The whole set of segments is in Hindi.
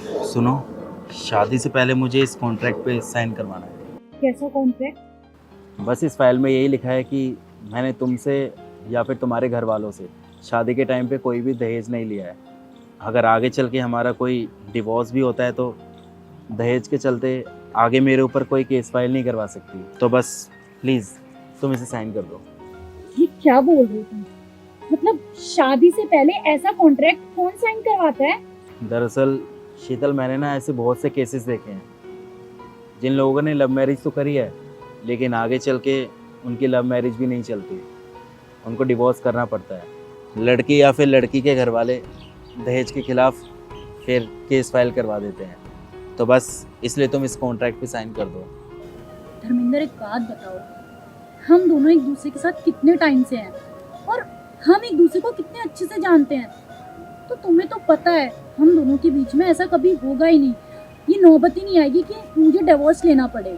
सुनो, शादी से पहले मुझे इस कॉन्ट्रैक्ट पे साइन करवाना है। कैसा कॉन्ट्रैक्ट? बस इस फाइल में यही लिखा है कि मैंने तुमसे या फिर तुम्हारे घर वालों से शादी के टाइम पे कोई भी दहेज नहीं लिया है। अगर आगे चल के हमारा कोई डिवोर्स भी होता है तो दहेज के चलते आगे मेरे ऊपर कोई केस फाइल नहीं करवा सकती। तो बस प्लीज़ तुम इसे साइन कर दो। ये क्या बोल रहे हो तुम? मतलब शादी से पहले ऐसा कॉन्ट्रैक्ट कौन साइन करवाता है? दरअसल शीतल, मैंने ना ऐसे बहुत से केसेस देखे हैं जिन लोगों ने लव मैरिज तो करी है लेकिन आगे चल के उनकी लव मैरिज भी नहीं चलती, उनको डिवोर्स करना पड़ता है। लड़की या फिर लड़की के घर वाले दहेज के खिलाफ फिर केस फाइल करवा देते हैं। तो बस इसलिए तुम इस कॉन्ट्रैक्ट पे साइन कर दो। धर्मेंद्र, एक बात बताओ, हम दोनों एक दूसरे के साथ कितने टाइम से हैं और हम एक दूसरे को कितने अच्छे से जानते हैं। तो तुम्हें तो पता है हम दोनों के बीच में ऐसा कभी होगा ही नहीं। ये नौबत ही नहीं आएगी कि मुझे डिवोर्स लेना पड़े।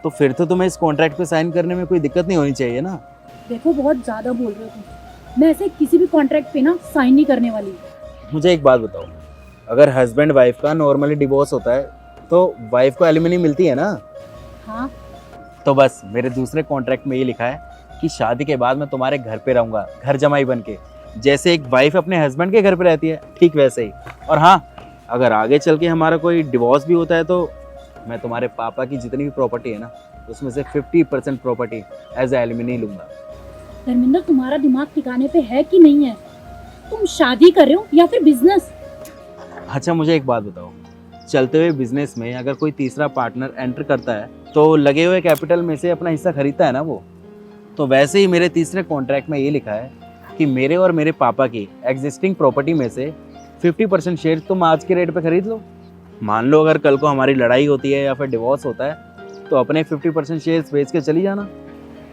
तो फिर तो तुम्हें इस कॉन्ट्रैक्ट पे साइन करने में कोई दिक्कत नहीं होनी चाहिए ना। देखो, बहुत ज्यादा बोल रहे हो तुम। मैं ऐसे किसी भी कॉन्ट्रैक्ट पे ना साइन नहीं करने वाली। मुझे एक बात बताओ, अगर हस्बैंड वाइफ का नॉर्मली डिवोर्स होता है तो वाइफ को एलिमनी मिलती है ना। हाँ, तो बस मेरे दूसरे कॉन्ट्रैक्ट में ये लिखा है कि शादी के बाद मैं तुम्हारे घर पे रहूंगा, घर जमाई बन के। जैसे एक वाइफ अपने हस्बैंड के घर पे रहती है, ठीक वैसे ही। और हाँ, अगर आगे चल के हमारा कोई डिवोर्स भी होता है तो मैं तुम्हारे पापा की जितनी भी प्रॉपर्टी है ना, उसमें से 50% प्रॉपर्टी एज ए एलिमनी लूंगा। धर्मेंद्र, तुम्हारा दिमाग ठिकाने पे है कि नहीं है? तुम शादी कर रहे हो या फिर बिजनेस? अच्छा, मुझे एक बात बताओ, चलते हुए बिजनेस में अगर कोई तीसरा पार्टनर एंटर करता है तो लगे हुए कैपिटल में से अपना हिस्सा खरीदता है ना वो। तो वैसे ही मेरे तीसरे कॉन्ट्रैक्ट में ये लिखा है कि मेरे और मेरे पापा की एग्जिस्टिंग प्रॉपर्टी में से 50% शेयर तुम आज के रेट पे खरीद लो। मान लो अगर कल को हमारी लड़ाई होती है या फिर डिवोर्स होता है तो अपने 50% शेयर्स बेच के चली जाना।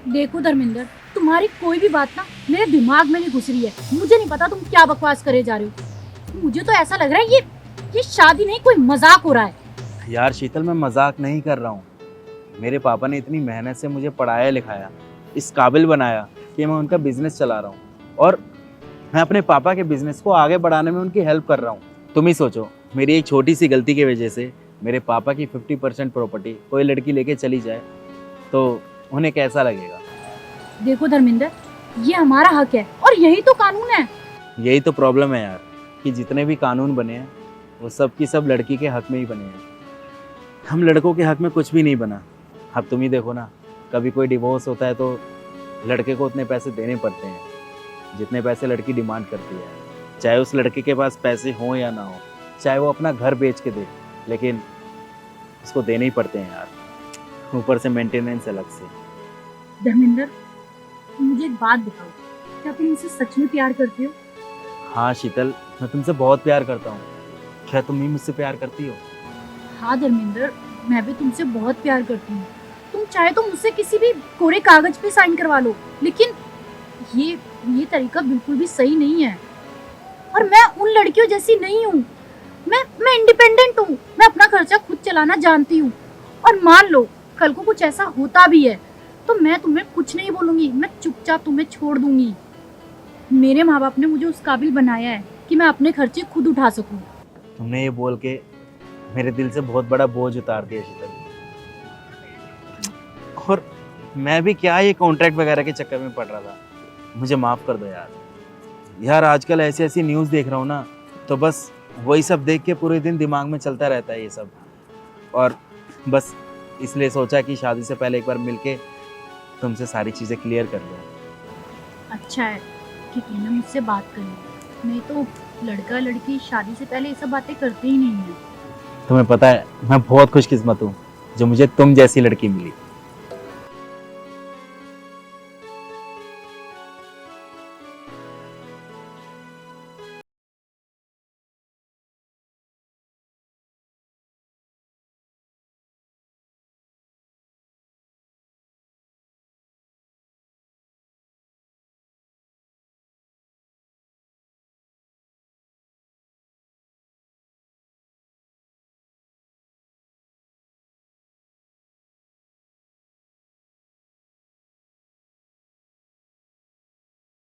देखो धर्मेंद्र, तुम्हारी कोई भी बात ना मेरे दिमाग में नहीं घुस रही है। मुझे नहीं पता तुम क्या बकवास करे जा रहे हो। मुझे तो ऐसा लग रहा है ये शादी नहीं, कोई मजाक हो रहा है। यार शीतल, मैं मजाक नहीं कर रहा हूँ। मेरे पापा ने इतनी मेहनत से मुझे पढ़ाया लिखाया, इस काबिल बनाया कि मैं उनका बिजनेस चला रहा हूँ और मैं अपने पापा के बिजनेस को आगे बढ़ाने में उनकी हेल्प कर रहा हूँ। तुम ही सोचो, मेरी एक छोटी सी गलती की वजह से मेरे पापा की 50% प्रॉपर्टी कोई लड़की लेके चली जाए तो उन्हें कैसा लगेगा। देखो धर्मेंद्र, ये हमारा हक है और यही तो कानून है। यही तो प्रॉब्लम है यार, कि जितने भी कानून बने हैं वो सब की सब लड़की के हक में ही बने हैं। हम लड़कों के हक में कुछ भी नहीं बना। अब तुम ही देखो ना, कभी कोई डिवोर्स होता है तो लड़के को उतने पैसे देने पड़ते हैं जितने पैसे लड़की डिमांड करती है। चाहे उस लड़के के पास पैसे हों या ना हो, चाहे वो अपना घर बेच के दे, लेकिन उसको देने ही पड़ते हैं यार, ऊपर से मेंटेनेंस अलग से। धर्मेंद्र, मुझे एक बात बताओ, क्या तुम मुझसे सच में प्यार करते हो? हाँ शीतल, मैं तुमसे बहुत प्यार करता हूँ। क्या तुम भी मुझसे प्यार करती हो? हाँ धर्मेंद्र, मैं भी तुमसे बहुत प्यार करती हूँ। तुम चाहे तो मुझसे किसी भी कोरे कागज पे साइन करवा लो, लेकिन ये तरीका बिल्कुल भी सही नहीं है। और मैं उन लड़कियों जैसी नहीं हूँ। मैं इंडिपेंडेंट हूँ। मैं अपना खर्चा खुद चलाना जानती हूँ। और मान लो कल को कुछ ऐसा होता भी है तो मैं तुम्हें कुछ नहीं बोलूंगी, मैं चुपचाप तुम्हें छोड़ दूंगी। मेरे माँ बाप ने मुझे उस काबिल बनाया है कि मैं अपने खर्चे खुद उठा सकूं। तुमने ये बोल के मेरे दिल से बहुत बड़ा बोझ उतार दिया शीतल। और मैं भी क्या ये कॉन्ट्रैक्ट वगैरह के चक्कर में पड़ रहा था। मुझे माफ़ कर दो यार। आजकल ऐसी ऐसी न्यूज़ देख रहा हूँ ना, तो बस वही सब देख के पूरे दिन दिमाग में चलता रहता है ये सब। और बस इसलिए सोचा कि शादी से पहले एक बार मिलके तुमसे सारी चीज़ें क्लियर कर लूँ। अच्छा है कि तुमने मुझसे बात कर ली, नहीं तो लड़का लड़की शादी से पहले ये सब बातें करते ही नहीं है। तुम्हें पता है, मैं बहुत खुशकिस्मत हूँ जो मुझे तुम जैसी लड़की मिली।